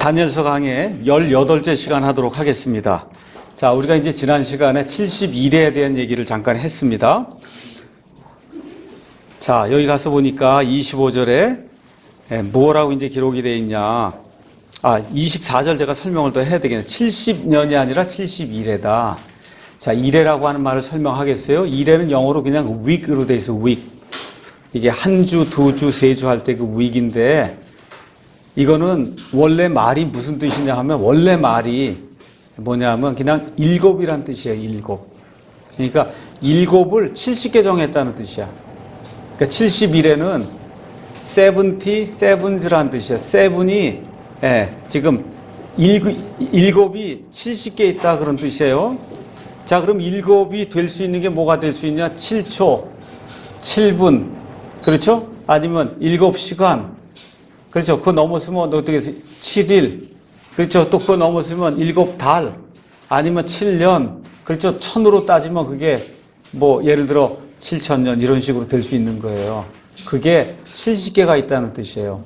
다니엘서 강의 18째 시간 하도록 하겠습니다. 자, 우리가 이제 지난 시간에 71회에 대한 얘기를 잠깐 했습니다. 자, 여기 가서 보니까 25절에 뭐라고 이제 기록이 되어 있냐. 24절 제가 설명을 더 해야 되겠네요. 70년이 아니라 71회다. 자, 1회라고 하는 말을 설명하겠어요. 1회는 영어로 그냥 week으로 되어 있어요. week. 이게 한 주, 두 주, 세 주 할 때 그 week인데, 이거는 원래 말이 무슨 뜻이냐 하면, 원래 말이 뭐냐면 그냥 일곱이란 뜻이에요. 일곱. 그러니까 일곱을 70개 정했다는 뜻이야. 그러니까 71회는 77란 뜻이야. 세븐이 지금 일곱이 70개 있다 그런 뜻이에요. 자, 그럼 일곱이 될 수 있는 게 뭐가 될 수 있냐? 7초, 7분, 그렇죠? 아니면 7시간, 그렇죠? 그거 넘었으면 어떻게 해서 7일, 그렇죠? 또 그거 넘었으면 7달, 아니면 7년, 그렇죠? 천으로 따지면 그게 뭐 예를 들어 7,000년 이런 식으로 될 수 있는 거예요. 그게 70개가 있다는 뜻이에요.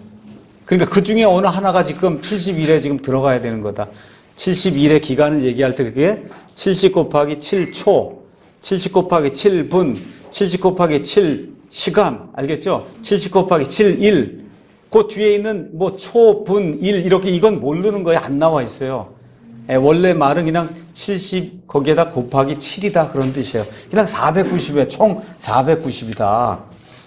그러니까 그 중에 어느 하나가 지금 71에 지금 들어가야 되는 거다. 71의 기간을 얘기할 때 그게 70 곱하기 7초, 70 곱하기 7분, 70 곱하기 7시간, 알겠죠? 70 곱하기 7일, 그 뒤에 있는 뭐 초, 분, 일 이렇게 이건 모르는 거에 안 나와 있어요. 원래 말은 그냥 70 거기에다 곱하기 7이다 그런 뜻이에요. 그냥 490에 총 490이다.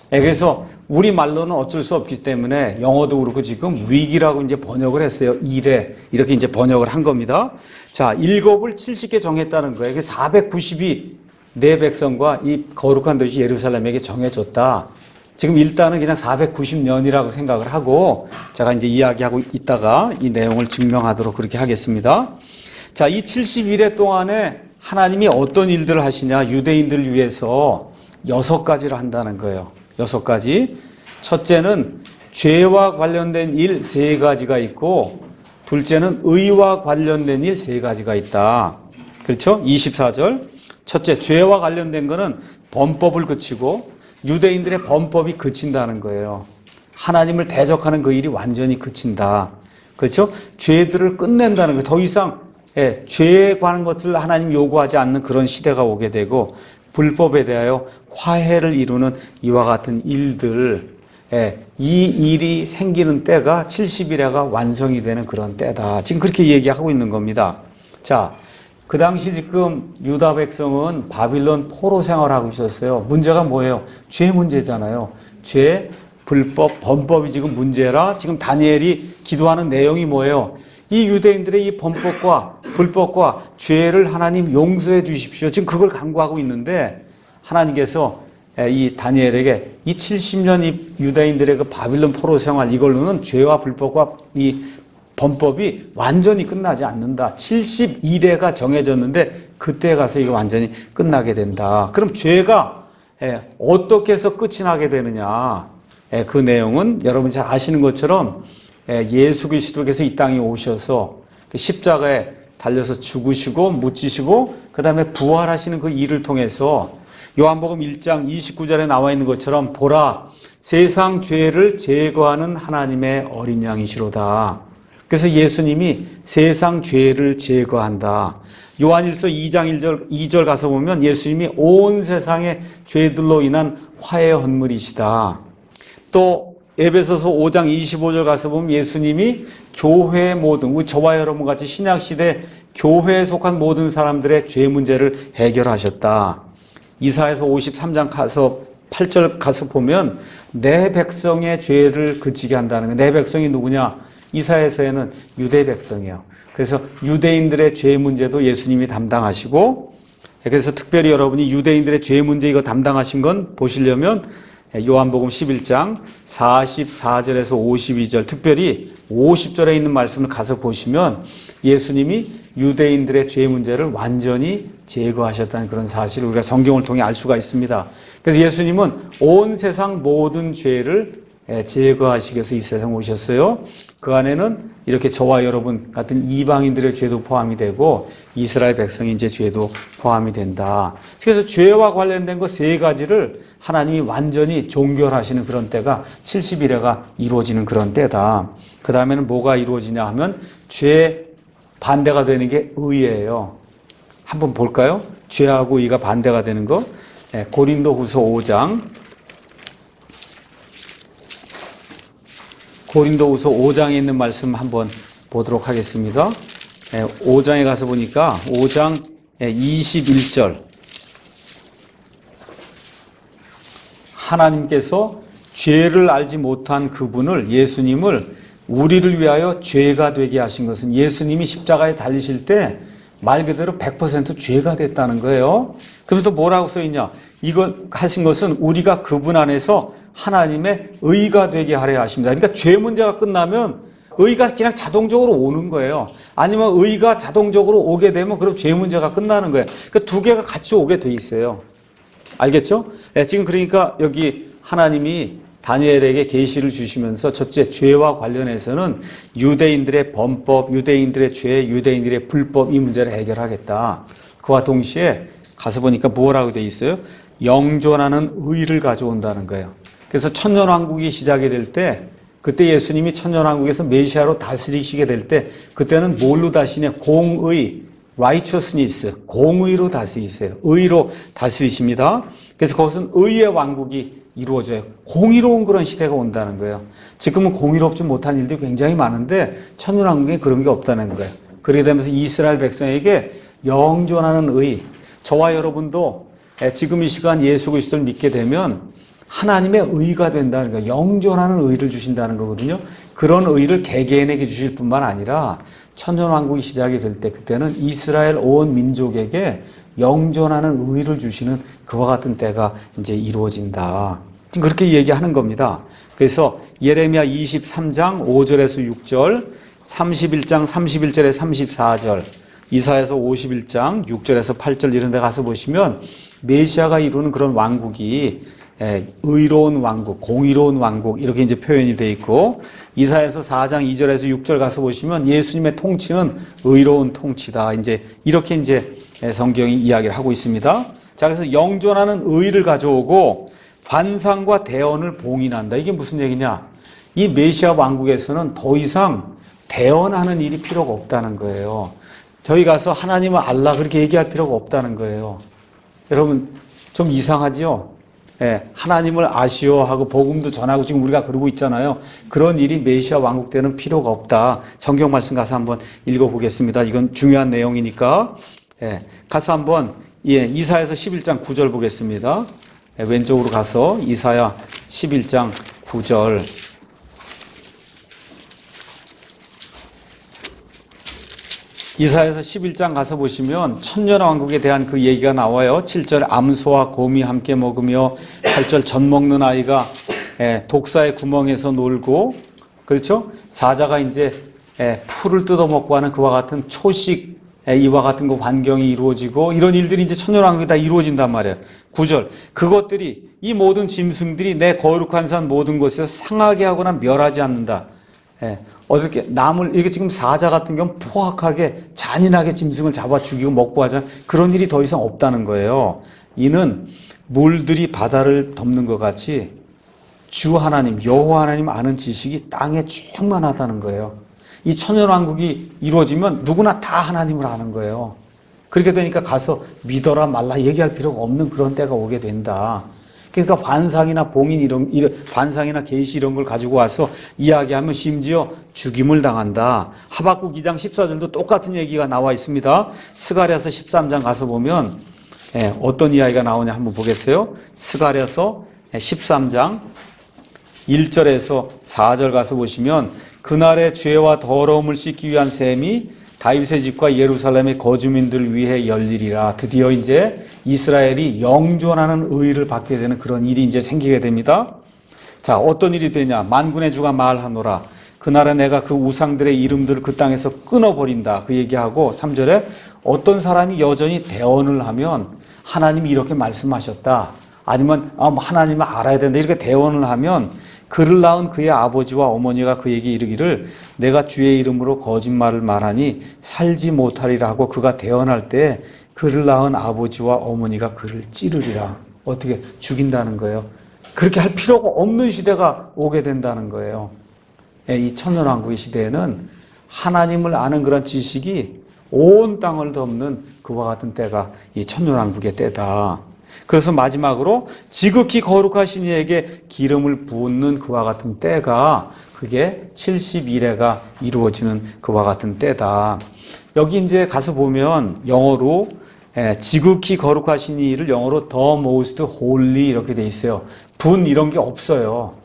그래서 우리 말로는 어쩔 수 없기 때문에 영어도 그렇고 지금 위기라고 이제 번역을 했어요. 일에 이렇게 이제 번역을 한 겁니다. 자, 일곱을 70개 정했다는 거예요. 490이 내 백성과 이 거룩한 도시 예루살렘에게 정해졌다. 지금 일단은 그냥 490년이라고 생각을 하고 제가 이제 이야기하고 있다가 이 내용을 증명하도록 그렇게 하겠습니다. 자, 이 71회 동안에 하나님이 어떤 일들을 하시냐. 유대인들을 위해서 6가지를 한다는 거예요. 6가지. 첫째는 죄와 관련된 일 3가지가 있고, 둘째는 의와 관련된 일 3가지가 있다. 그렇죠? 24절. 첫째, 죄와 관련된 거는 범법을 그치고 유대인들의 범법이 그친다는 거예요. 하나님을 대적하는 그 일이 완전히 그친다. 그렇죠? 죄들을 끝낸다는 거예요. 더 이상 죄에 관한 것들을 하나님 요구하지 않는 그런 시대가 오게 되고, 불법에 대하여 화해를 이루는 이와 같은 일들, 이 일이 생기는 때가 70일에가 완성이 되는 그런 때다. 지금 그렇게 얘기하고 있는 겁니다. 자, 그 당시 지금 유다 백성은 바빌론 포로 생활하고 있었어요. 문제가 뭐예요? 죄 문제잖아요. 죄, 불법, 범법이 지금 문제라 지금 다니엘이 기도하는 내용이 뭐예요? 이 유대인들의 이 범법과 불법과 죄를 하나님 용서해 주십시오. 지금 그걸 간구하고 있는데 하나님께서 이 다니엘에게 이 70년 이 유대인들의 그 바빌론 포로 생활 이걸로는 죄와 불법과 이 범법이 완전히 끝나지 않는다. 71회가 정해졌는데 그때 가서 이거 완전히 끝나게 된다. 그럼 죄가 어떻게 해서 끝이 나게 되느냐. 그 내용은 여러분 잘 아시는 것처럼 예수 그리스도께서 이 땅에 오셔서 십자가에 달려서 죽으시고 묻히시고 그 다음에 부활하시는 그 일을 통해서 요한복음 1장 29절에 나와 있는 것처럼 보라 세상 죄를 제거하는 하나님의 어린 양이시로다. 그래서 예수님이 세상 죄를 제거한다. 요한일서 2장 2절 가서 보면 예수님이 온 세상의 죄들로 인한 화해 헌물이시다. 또 에베소서 5장 25절 가서 보면 예수님이 교회의 모든, 저와 여러분 같이 신약시대 교회에 속한 모든 사람들의 죄 문제를 해결하셨다. 이사야서 53장 가서 8절 가서 보면 내 백성의 죄를 그치게 한다는 거예요. 내 백성이 누구냐? 이사야서에는 유대 백성이에요. 그래서 유대인들의 죄 문제도 예수님이 담당하시고, 그래서 특별히 여러분이 유대인들의 죄 문제 이거 담당하신 건 보시려면 요한복음 11장 44절에서 52절, 특별히 50절에 있는 말씀을 가서 보시면 예수님이 유대인들의 죄 문제를 완전히 제거하셨다는 그런 사실을 우리가 성경을 통해 알 수가 있습니다. 그래서 예수님은 온 세상 모든 죄를 제거하시기 위해서 이 세상 오셨어요. 그 안에는 이렇게 저와 여러분 같은 이방인들의 죄도 포함이 되고 이스라엘 백성의 이제 죄도 포함이 된다. 그래서 죄와 관련된 거 세 가지를 하나님이 완전히 종결하시는 그런 때가 70일에가 이루어지는 그런 때다. 그 다음에는 뭐가 이루어지냐 하면 죄 반대가 되는 게 의예요. 한번 볼까요? 죄하고 의가 반대가 되는 거. 고린도후서 5장. 고린도후서 5장에 있는 말씀 한번 보도록 하겠습니다. 5장에 가서 보니까 5장 21절. 하나님께서 죄를 알지 못한 그분을, 예수님을 우리를 위하여 죄가 되게 하신 것은 예수님이 십자가에 달리실 때 말 그대로 100% 죄가 됐다는 거예요. 그래서 뭐라고 써있냐? 이거 하신 것은 우리가 그분 안에서 하나님의 의가 되게 하려 하십니다. 그러니까 죄 문제가 끝나면 의가 그냥 자동적으로 오는 거예요. 아니면 의가 자동적으로 오게 되면 그럼 죄 문제가 끝나는 거예요. 그러니까 두 개가 같이 오게 돼 있어요. 알겠죠? 지금 그러니까 여기 하나님이 다니엘에게 계시를 주시면서 첫째, 죄와 관련해서는 유대인들의 범법, 유대인들의 죄, 유대인들의 불법 이 문제를 해결하겠다. 그와 동시에 가서 보니까 뭐라고 돼 있어요? 영존하는 의를 가져온다는 거예요. 그래서 천년왕국이 시작이 될 때 그때 예수님이 천년왕국에서 메시아로 다스리시게 될 때 그때는 뭘로 다스리냐? 공의, righteousness, 공의로 다스리세요. 의로 다스리십니다. 그래서 그것은 의의 왕국이 이루어져요. 공의로운 그런 시대가 온다는 거예요. 지금은 공의롭지 못한 일들이 굉장히 많은데 천년왕국에 그런 게 없다는 거예요. 그렇게 되면서 이스라엘 백성에게 영존하는 의, 저와 여러분도 지금 이 시간 예수 그리스도를 믿게 되면 하나님의 의가 된다는 거예요. 영존하는 의를 주신다는 거거든요. 그런 의를 개개인에게 주실 뿐만 아니라 천년왕국이 시작이 될 때 그때는 이스라엘 온 민족에게 영존하는 의를 주시는 그와 같은 때가 이제 이루어진다. 지금 그렇게 얘기하는 겁니다. 그래서 예레미야 23장 5절에서 6절, 31장 31절에 34절, 이사야서 51장 6절에서 8절 이런 데 가서 보시면 메시아가 이루는 그런 왕국이 의로운 왕국, 공의로운 왕국 이렇게 이제 표현이 되어 있고 이사야서 4장 2절에서 6절 가서 보시면 예수님의 통치는 의로운 통치다. 이제 이렇게 이제 성경이 이야기를 하고 있습니다. 자, 그래서 영존하는 의를 가져오고 관상과 대언을 봉인한다. 이게 무슨 얘기냐? 이 메시아 왕국에서는 더 이상 대언하는 일이 필요가 없다는 거예요. 저희 가서 하나님을 알라 그렇게 얘기할 필요가 없다는 거예요. 여러분 좀 이상하지요? 하나님을 아시오 하고 복음도 전하고 지금 우리가 그러고 있잖아요. 그런 일이 메시아 왕국 때는 필요가 없다. 성경 말씀 가서 한번 읽어보겠습니다. 이건 중요한 내용이니까. 가서 한번 이사야서 11장 9절 보겠습니다. 왼쪽으로 가서 이사야 11장 9절. 이사야서 11장 가서 보시면 천년왕국에 대한 그 얘기가 나와요. 7절 암소와 곰이 함께 먹으며 8절 젖 먹는 아이가 독사의 구멍에서 놀고 그렇죠? 사자가 이제 풀을 뜯어먹고 하는 그와 같은 초식 이와 같은 그 환경이 이루어지고 이런 일들이 이제 천년왕국에 다 이루어진단 말이에요. 9절 그것들이 이 모든 짐승들이 내 거룩한 산 모든 곳에서 상하게 하거나 멸하지 않는다. 어저께 나물 이게 지금 사자 같은 경우는 포악하게 잔인하게 짐승을 잡아 죽이고 먹고 하잖아요. 그런 일이 더 이상 없다는 거예요. 이는 물들이 바다를 덮는 것 같이 주 하나님 여호와 하나님 아는 지식이 땅에 충만하다는 거예요. 이 천년왕국이 이루어지면 누구나 다 하나님을 아는 거예요. 그렇게 되니까 가서 믿어라 말라 얘기할 필요가 없는 그런 때가 오게 된다. 그러니까 관상이나 봉인 이런 관상이나 계시 이런 걸 가지고 와서 이야기하면 심지어 죽임을 당한다. 하박국 2장 14절도 똑같은 얘기가 나와 있습니다. 스가랴서 13장 가서 보면 어떤 이야기가 나오냐 한번 보겠어요. 스가랴서 13장 1절에서 4절 가서 보시면 그날의 죄와 더러움을 씻기 위한 셈이 다윗의 집과 예루살렘의 거주민들을 위해 열리리라. 드디어 이제 이스라엘이 영존하는 의를 받게 되는 그런 일이 이제 생기게 됩니다. 자, 어떤 일이 되냐? 만군의 주가 말하노라. 그날에 내가 그 우상들의 이름들을 그 땅에서 끊어버린다. 그 얘기하고 3절에 어떤 사람이 여전히 대언을 하면 하나님이 이렇게 말씀하셨다. 아니면 하나님을 알아야 된다. 이렇게 대언을 하면 그를 낳은 그의 아버지와 어머니가 그에게 이르기를 내가 주의 이름으로 거짓말을 말하니 살지 못하리라 하고 그가 대언할 때 그를 낳은 아버지와 어머니가 그를 찌르리라. 어떻게 죽인다는 거예요. 그렇게 할 필요가 없는 시대가 오게 된다는 거예요. 이 천년왕국의 시대에는 하나님을 아는 그런 지식이 온 땅을 덮는 그와 같은 때가 이 천년왕국의 때다. 그래서 마지막으로 지극히 거룩하신 이에게 기름을 붓는 그와 같은 때가 그게 70일에가 이루어지는 그와 같은 때다. 여기 이제 가서 보면 영어로 지극히 거룩하신 이를 영어로 the most holy 이렇게 돼 있어요. 분 이런 게 없어요.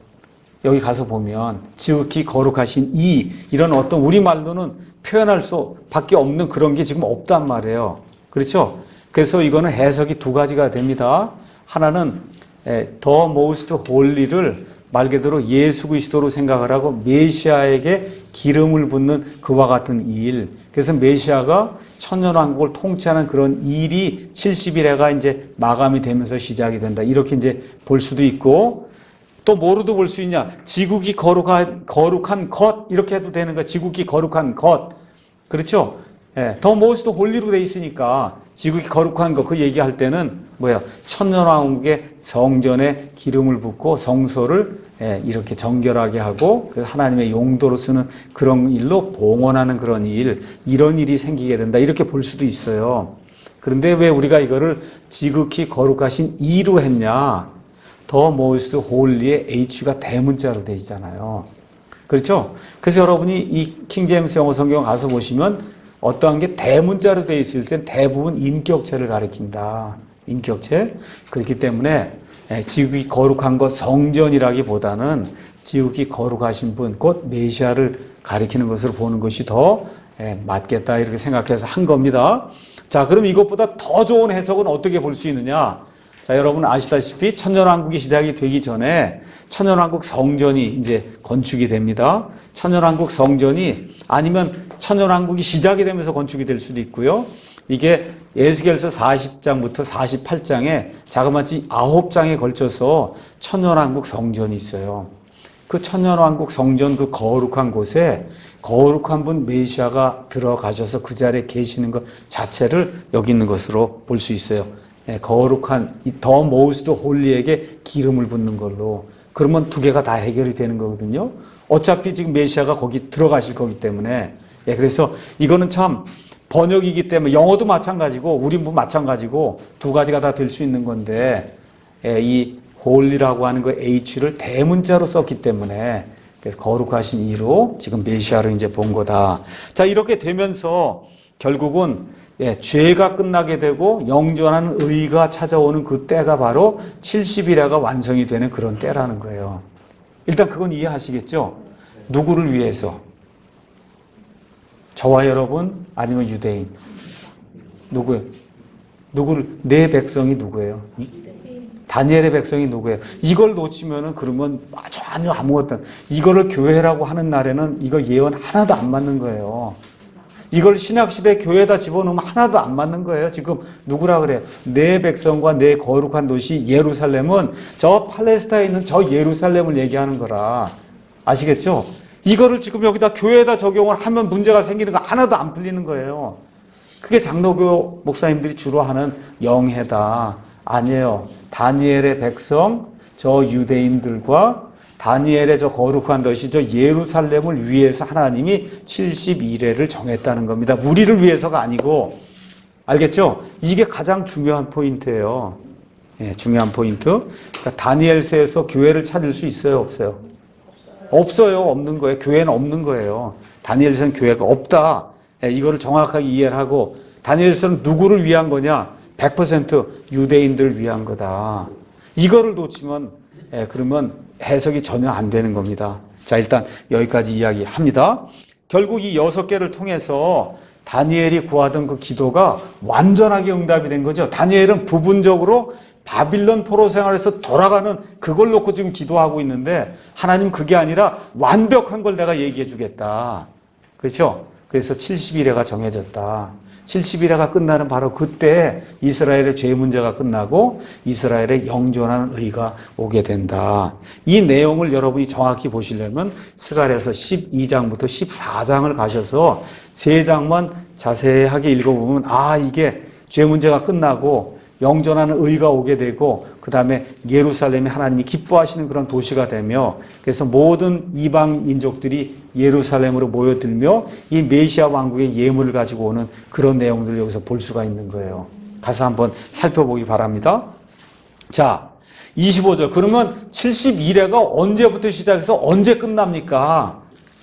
여기 가서 보면 지극히 거룩하신 이 이런 어떤 우리말로는 표현할 수밖에 없는 그런 게 지금 없단 말이에요. 그렇죠? 그래서 이거는 해석이 두 가지가 됩니다. 하나는 the most holy를 말 그대로 예수 그리스도로 생각을 하고 메시아에게 기름을 붓는 그와 같은 일. 그래서 메시아가 천년왕국을 통치하는 그런 일이 70일에가 이제 마감이 되면서 시작이 된다. 이렇게 이제 볼 수도 있고 또 뭐로도 볼 수 있냐? 지극히 거룩한 것 이렇게 해도 되는 거야. 지극히 거룩한 것. 그렇죠? 더 most 홀리로 돼 있으니까 지극히 거룩한 것 그 얘기할 때는 뭐야? 천년왕국의 성전에 기름을 붓고 성소를 이렇게 정결하게 하고 하나님의 용도로 쓰는 그런 일로 봉헌하는 그런 일, 이런 일이 생기게 된다. 이렇게 볼 수도 있어요. 그런데 왜 우리가 이거를 지극히 거룩하신 이로 했냐? 더 most holy의 H가 대문자로 되어 있잖아요. 그렇죠? 그래서 여러분이 이 킹제임스 영어 성경 가서 보시면 어떠한 게 대문자로 되어 있을 땐 대부분 인격체를 가리킨다. 인격체. 그렇기 때문에 지극히 거룩한 것 성전이라기보다는 지극히 거룩하신 분, 곧 메시아를 가리키는 것으로 보는 것이 더 맞겠다 이렇게 생각해서 한 겁니다. 자, 그럼 이것보다 더 좋은 해석은 어떻게 볼 수 있느냐? 자, 여러분 아시다시피 천년왕국이 시작이 되기 전에 천년왕국 성전이 이제 건축이 됩니다. 천년왕국 성전이 아니면 천년왕국이 시작이 되면서 건축이 될 수도 있고요. 이게 에스겔서 40장부터 48장에 자그마치 9장에 걸쳐서 천년왕국 성전이 있어요. 그 천년왕국 성전 그 거룩한 곳에 거룩한 분 메시아가 들어가셔서 그 자리에 계시는 것 자체를 여기 있는 것으로 볼 수 있어요. 거룩한 더 most 홀리에게 기름을 붓는 걸로. 그러면 두 개가 다 해결이 되는 거거든요. 어차피 지금 메시아가 거기 들어가실 거기 때문에. 그래서 이거는 참 번역이기 때문에 영어도 마찬가지고 우리도 마찬가지고 두 가지가 다 될 수 있는 건데 이 홀리라고 하는 그 H를 대문자로 썼기 때문에 그래서 거룩하신 이로 지금 메시아를 이제 본 거다. 자, 이렇게 되면서 결국은 죄가 끝나게 되고 영존한 의가 찾아오는 그 때가 바로 70일에가 완성이 되는 그런 때라는 거예요. 일단 그건 이해하시겠죠? 누구를 위해서? 저와 여러분 아니면 유대인? 누구예요? 내 백성이 누구예요? 다니엘의 백성이 누구예요? 이걸 놓치면은 그러면 전혀 아무것도 이거를 교회라고 하는 날에는 이거 예언 하나도 안 맞는 거예요. 이걸 신약시대 교회에다 집어넣으면 하나도 안 맞는 거예요. 지금 누구라 그래요? 내 백성과 내 거룩한 도시 예루살렘은 저 팔레스타인에 있는 저 예루살렘을 얘기하는 거라. 아시겠죠? 이거를 지금 여기다 교회에다 적용을 하면 문제가 생기는 거 하나도 안 풀리는 거예요. 그게 장로교 목사님들이 주로 하는 영해다. 아니에요. 다니엘의 백성, 저 유대인들과 다니엘의 저 거룩한 도시, 저 예루살렘을 위해서 하나님이 70일회를 정했다는 겁니다. 우리를 위해서가 아니고, 알겠죠? 이게 가장 중요한 포인트예요. 중요한 포인트. 그러니까 다니엘서에서 교회를 찾을 수 있어요, 없어요? 없어요, 없는 거예요. 교회는 없는 거예요. 다니엘서는 교회가 없다. 이거를 정확하게 이해를 하고, 다니엘서는 누구를 위한 거냐? 100% 유대인들을 위한 거다. 이거를 놓치면, 그러면 해석이 전혀 안 되는 겁니다. 자, 일단 여기까지 이야기합니다. 결국 이 6개를 통해서 다니엘이 구하던 그 기도가 완전하게 응답이 된 거죠. 다니엘은 부분적으로 바빌론 포로 생활에서 돌아가는 그걸 놓고 지금 기도하고 있는데 하나님 그게 아니라 완벽한 걸 내가 얘기해 주겠다. 그렇죠? 그래서 70일회가 정해졌다. 70일회가 끝나는 바로 그때 이스라엘의 죄 문제가 끝나고 이스라엘의 영존하는 의가 오게 된다. 이 내용을 여러분이 정확히 보시려면 스가랴서 12장부터 14장을 가셔서 3장만 자세하게 읽어보면 이게 죄 문제가 끝나고 영존하는 의가 오게 되고 그 다음에 예루살렘이 하나님이 기뻐하시는 그런 도시가 되며 그래서 모든 이방 민족들이 예루살렘으로 모여들며 이 메시아 왕국의 예물을 가지고 오는 그런 내용들을 여기서 볼 수가 있는 거예요. 가서 한번 살펴보기 바랍니다. 자, 25절. 그러면 71회가 언제부터 시작해서 언제 끝납니까?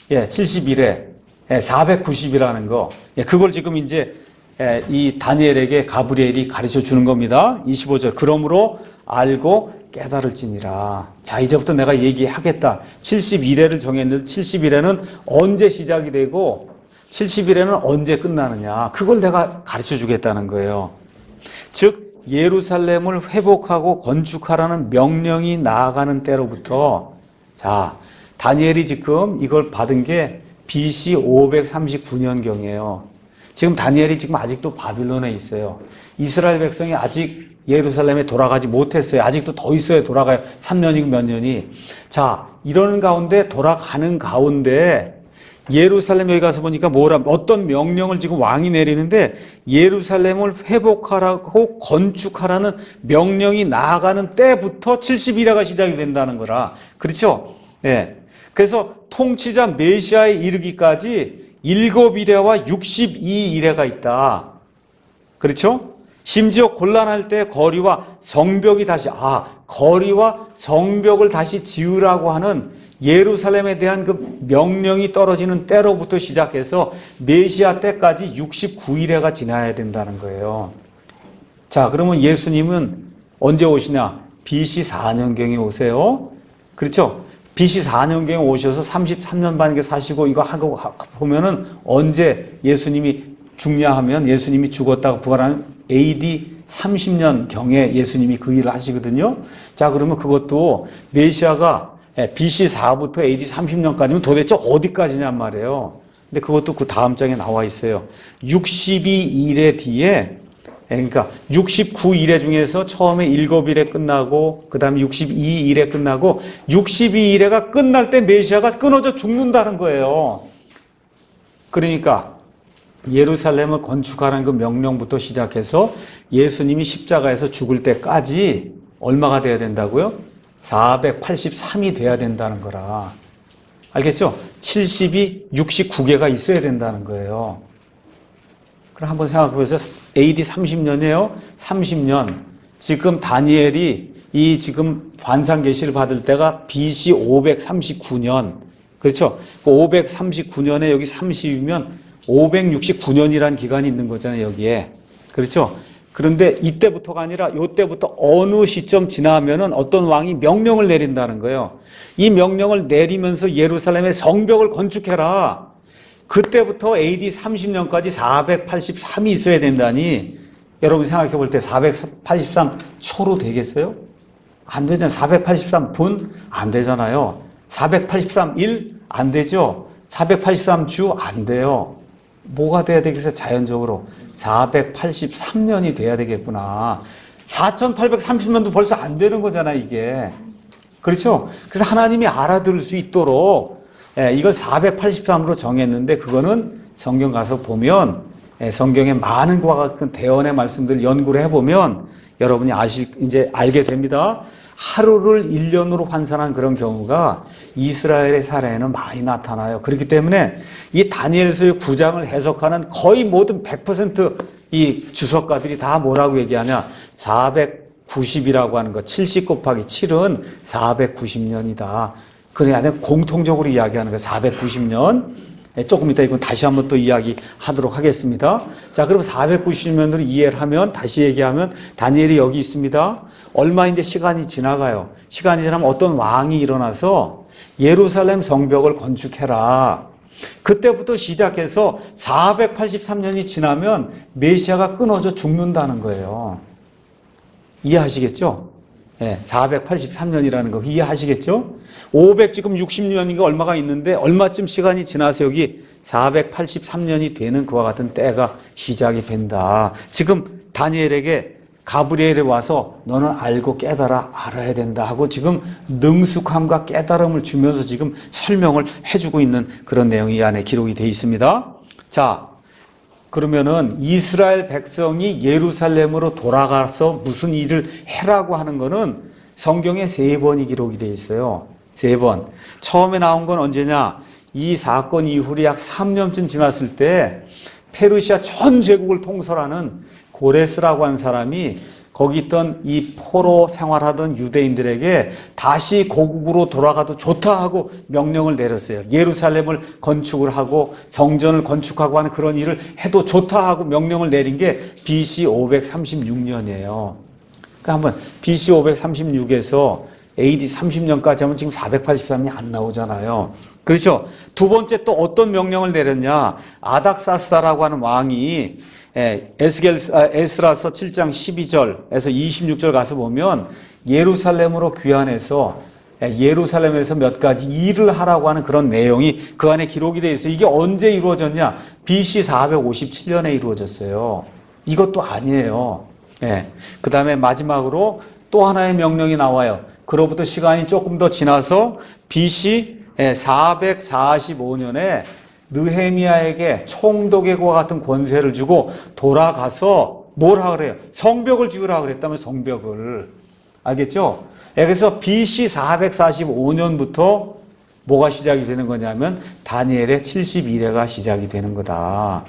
71회. 490이라는 거. 그걸 지금 이제 이 다니엘에게 가브리엘이 가르쳐 주는 겁니다. 25절. 그러므로 알고 깨달을지니라. 자, 이제부터 내가 얘기하겠다. 71회를 정했는데 71회는 언제 시작이 되고 71회는 언제 끝나느냐. 그걸 내가 가르쳐 주겠다는 거예요. 즉 예루살렘을 회복하고 건축하라는 명령이 나아가는 때로부터, 자, 다니엘이 지금 이걸 받은 게 BC 539년경이에요. 지금 다니엘이 지금 아직도 바빌론에 있어요. 이스라엘 백성이 아직 예루살렘에 돌아가지 못했어요. 아직도 더 있어야 돌아가요. 3년이고 몇 년이. 자, 이러는 가운데 돌아가는 가운데 예루살렘 여기 가서 보니까 어떤 명령을 지금 왕이 내리는데 예루살렘을 회복하라고 건축하라는 명령이 나아가는 때부터 70일회가 시작이 된다는 거라. 그렇죠? 네. 그래서 통치자 메시아에 이르기까지 7일회와 62일회가 있다. 그렇죠? 심지어 곤란할 때 거리와 성벽이 다시, 거리와 성벽을 다시 지으라고 하는 예루살렘에 대한 그 명령이 떨어지는 때로부터 시작해서 메시아 때까지 69일회가 지나야 된다는 거예요. 자, 그러면 예수님은 언제 오시냐? BC 4년경에 오세요. 그렇죠? BC 4년경에 오셔서 33년 반에 사시고 이거 하고 보면은 언제 예수님이 중냐하면 예수님이 죽었다가 부활하는 AD 30년경에 예수님이 그 일을 하시거든요. 자, 그러면 그것도 메시아가 BC 4부터 AD 30년까지면 도대체 어디까지냔 말이에요. 근데 그것도 그 다음 장에 나와 있어요. 62일의 뒤에, 그러니까 69일회 중에서 처음에 7일회 끝나고 그 다음에 62일회 끝나고 62일회가 끝날 때 메시아가 끊어져 죽는다는 거예요. 그러니까 예루살렘을 건축하라는 그 명령부터 시작해서 예수님이 십자가에서 죽을 때까지 얼마가 돼야 된다고요? 483이 돼야 된다는 거라. 알겠죠? 70이 69개가 있어야 된다는 거예요. 그럼 한번 생각해 보세요. AD 30년이에요. 30년. 지금 다니엘이 이 지금 환상 계시를 받을 때가 BC 539년. 그렇죠? 그 539년에 여기 30이면 569년이라는 기간이 있는 거잖아요, 여기에. 그렇죠? 그런데 이때부터가 아니라 이때부터 어느 시점 지나면은 어떤 왕이 명령을 내린다는 거예요. 이 명령을 내리면서 예루살렘의 성벽을 건축해라. 그때부터 AD 30년까지 483이 있어야 된다니, 여러분 생각해 볼 때 483 초로 되겠어요? 안 되잖아요. 483분? 안 되잖아요. 483일? 안 되죠. 483주? 안 돼요. 뭐가 돼야 되겠어요? 자연적으로 483년이 돼야 되겠구나. 4830년도 벌써 안 되는 거잖아요, 이게. 그렇죠? 그래서 하나님이 알아들을 수 있도록 이걸 483으로 정했는데, 그거는 성경 가서 보면 성경의 많은 것과 같은 대언의 말씀들을 연구를 해보면 여러분이 이제 알게 됩니다. 하루를 1년으로 환산한 그런 경우가 이스라엘의 사례에는 많이 나타나요. 그렇기 때문에 이 다니엘서의 9장을 해석하는 거의 모든 100% 이 주석가들이 다 뭐라고 얘기하냐? 490이라고 하는 거, 70 곱하기 7은 490년이다. 그래야 공통적으로 이야기하는 거예요. 490년. 조금 이따 이건 다시 한번 또 이야기하도록 하겠습니다. 자, 그럼 490년으로 이해를 하면, 다시 얘기하면 다니엘이 여기 있습니다. 얼마 이제 시간이 지나가요. 시간이 지나면 어떤 왕이 일어나서 예루살렘 성벽을 건축해라. 그때부터 시작해서 483년이 지나면 메시아가 끊어져 죽는다는 거예요. 이해하시겠죠? 예, 483년이라는 거 이해하시겠죠? 500 지금 60년인가 얼마가 있는데 얼마쯤 시간이 지나서 여기 483년이 되는 그와 같은 때가 시작이 된다. 지금 다니엘에게 가브리엘이 와서 너는 알고 깨달아 알아야 된다 하고 지금 능숙함과 깨달음을 주면서 지금 설명을 해주고 있는 그런 내용이 이 안에 기록이 되어 있습니다. 자, 그러면은 이스라엘 백성이 예루살렘으로 돌아가서 무슨 일을 해라고 하는 거는 성경에 3번이 기록이 되어 있어요. 3번. 처음에 나온 건 언제냐? 이 사건 이후로 약 3년쯤 지났을 때 페르시아 전 제국을 통솔하는 고레스라고 하는 사람이 거기 있던 이 포로 생활하던 유대인들에게 다시 고국으로 돌아가도 좋다 하고 명령을 내렸어요. 예루살렘을 건축을 하고 성전을 건축하고 하는 그런 일을 해도 좋다 하고 명령을 내린 게 BC 536년이에요. 그러니까 한번 BC 536에서 AD 30년까지 하면 지금 483년이 안 나오잖아요. 그렇죠? 두 번째 또 어떤 명령을 내렸냐? 아닥사스다라고 하는 왕이 에스라서 7장 12절에서 26절 가서 보면 예루살렘으로 귀환해서 예루살렘에서 몇 가지 일을 하라고 하는 그런 내용이 그 안에 기록이 되어 있어요. 이게 언제 이루어졌냐? BC 457년에 이루어졌어요. 이것도 아니에요. 그 다음에 마지막으로 또 하나의 명령이 나와요. 그로부터 시간이 조금 더 지나서 BC 445년에 느헤미야에게 총독의 같은 권세를 주고 돌아가서 뭘 하라 그래요? 성벽을 지으라 그랬다면 성벽을. 알겠죠? 그래서 BC 445년부터 뭐가 시작이 되는 거냐면 다니엘의 71회가 시작이 되는 거다.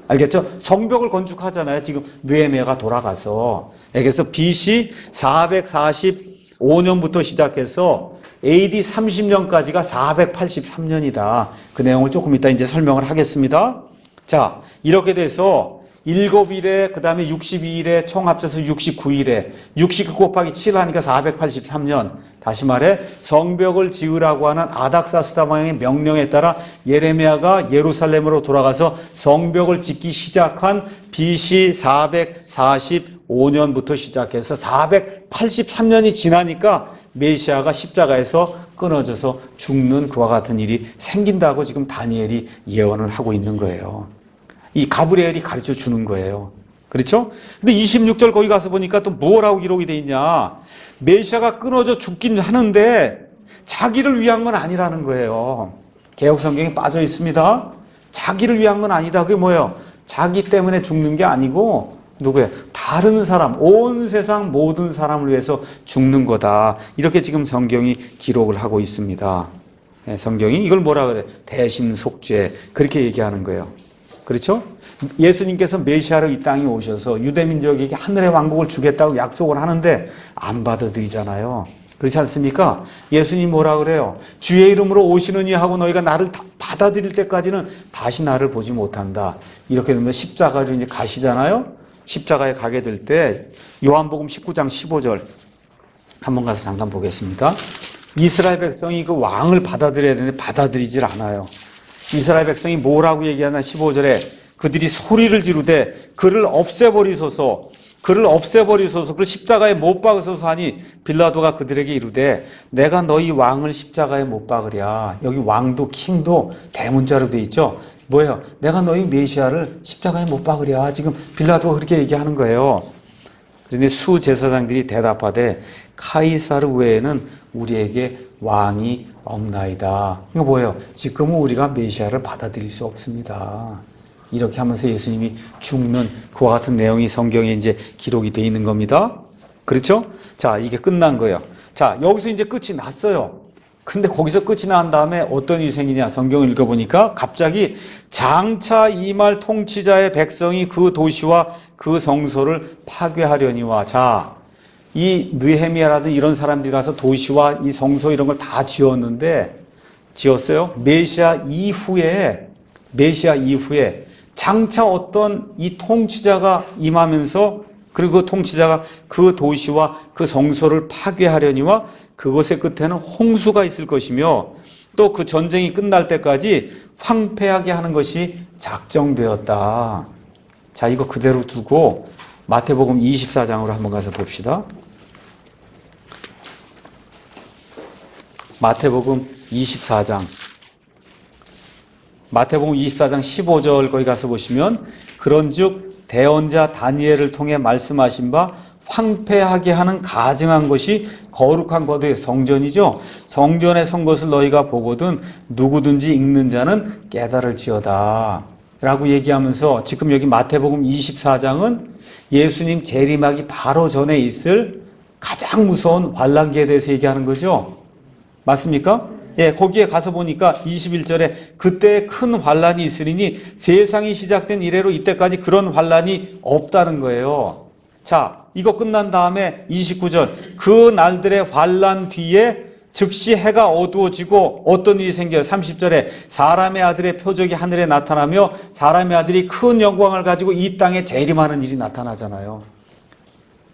알겠죠? 성벽을 건축하잖아요. 지금 느헤미야가 돌아가서. 그래서 BC 445년부터 시작해서 AD 30년까지가 483년이다. 그 내용을 조금 이따 이제 설명을 하겠습니다. 자, 이렇게 돼서 7일에, 그 다음에 62일에, 총 합쳐서 69일에, 69 곱하기 7 하니까 483년. 다시 말해, 성벽을 지으라고 하는 아닥사스다 왕의 명령에 따라 예레미야가 예루살렘으로 돌아가서 성벽을 짓기 시작한 BC 445년부터 시작해서 483년이 지나니까 메시아가 십자가에서 끊어져서 죽는 그와 같은 일이 생긴다고 지금 다니엘이 예언을 하고 있는 거예요. 이 가브리엘이 가르쳐 주는 거예요. 그렇죠? 근데 26절 거기 가서 보니까 또 뭐라고 기록이 돼 있냐? 메시아가 끊어져 죽긴 하는데 자기를 위한 건 아니라는 거예요. 개역 성경에 빠져 있습니다. 자기를 위한 건 아니다. 그게 뭐예요? 자기 때문에 죽는 게 아니고 누구예요? 다른 사람, 온 세상 모든 사람을 위해서 죽는 거다. 이렇게 지금 성경이 기록을 하고 있습니다. 성경이 이걸 뭐라 그래? 대신 속죄. 그렇게 얘기하는 거예요. 그렇죠? 예수님께서 메시아로 이 땅에 오셔서 유대민족에게 하늘의 왕국을 주겠다고 약속을 하는데 안 받아들이잖아요. 그렇지 않습니까? 예수님 뭐라 그래요? 주의 이름으로 오시느니 하고 너희가 나를 받아들일 때까지는 다시 나를 보지 못한다. 이렇게 되면 십자가로 이제 가시잖아요. 십자가에 가게 될 때 요한복음 19장 15절 한번 가서 잠깐 보겠습니다. 이스라엘 백성이 그 왕을 받아들여야 되는데 받아들이질 않아요. 이스라엘 백성이 뭐라고 얘기하나 15절에 그들이 소리를 지르되 그를 없애버리소서 그를 십자가에 못 박으소서 하니 빌라도가 그들에게 이르되 내가 너희 왕을 십자가에 못 박으랴. 여기 왕도 킹도 대문자로 돼 있죠. 뭐예요? 내가 너희 메시아를 십자가에 못 박으랴. 지금 빌라도가 그렇게 얘기하는 거예요. 그런데 수제사장들이 대답하되 카이사르 외에는 우리에게 왕이 없나이다. 이거 뭐예요? 지금은 우리가 메시아를 받아들일 수 없습니다. 이렇게 하면서 예수님이 죽는 그와 같은 내용이 성경에 이제 기록이 되어 있는 겁니다. 그렇죠? 자, 이게 끝난 거예요. 자, 여기서 이제 끝이 났어요. 근데 거기서 끝이 난 다음에 어떤 일이 생기냐? 성경을 읽어보니까 갑자기 장차 이말 통치자의 백성이 그 도시와 그 성소를 파괴하려니와. 자, 이 느헤미야라든 이런 사람들이 가서 도시와 이 성소 이런 걸 다 지었어요. 메시아 이후에 장차 어떤 이 통치자가 임하면서 그리고 그 통치자가 그 도시와 그 성소를 파괴하려니와 그것의 끝에는 홍수가 있을 것이며 또 그 전쟁이 끝날 때까지 황폐하게 하는 것이 작정되었다. 자, 이거 그대로 두고 마태복음 24장으로 한번 가서 봅시다. 마태복음 24장. 마태복음 24장 15절 거기 가서 보시면 그런즉 대언자 다니엘을 통해 말씀하신 바 황폐하게 하는 가증한 것이 거룩한 거두의 성전이죠. 성전에 선 것을 너희가 보거든 누구든지 읽는 자는 깨달을지어다 라고 얘기하면서 지금 여기 마태복음 24장은 예수님 재림하기 바로 전에 있을 가장 무서운 환란기에 대해서 얘기하는 거죠. 맞습니까? 예, 거기에 가서 보니까 21절에 그때 큰 환란이 있으리니 세상이 시작된 이래로 이때까지 그런 환란이 없다는 거예요. 자, 이거 끝난 다음에 29절 그 날들의 환란 뒤에 즉시 해가 어두워지고 어떤 일이 생겨요? 30절에 사람의 아들의 표적이 하늘에 나타나며 사람의 아들이 큰 영광을 가지고 이 땅에 재림하는 일이 나타나잖아요.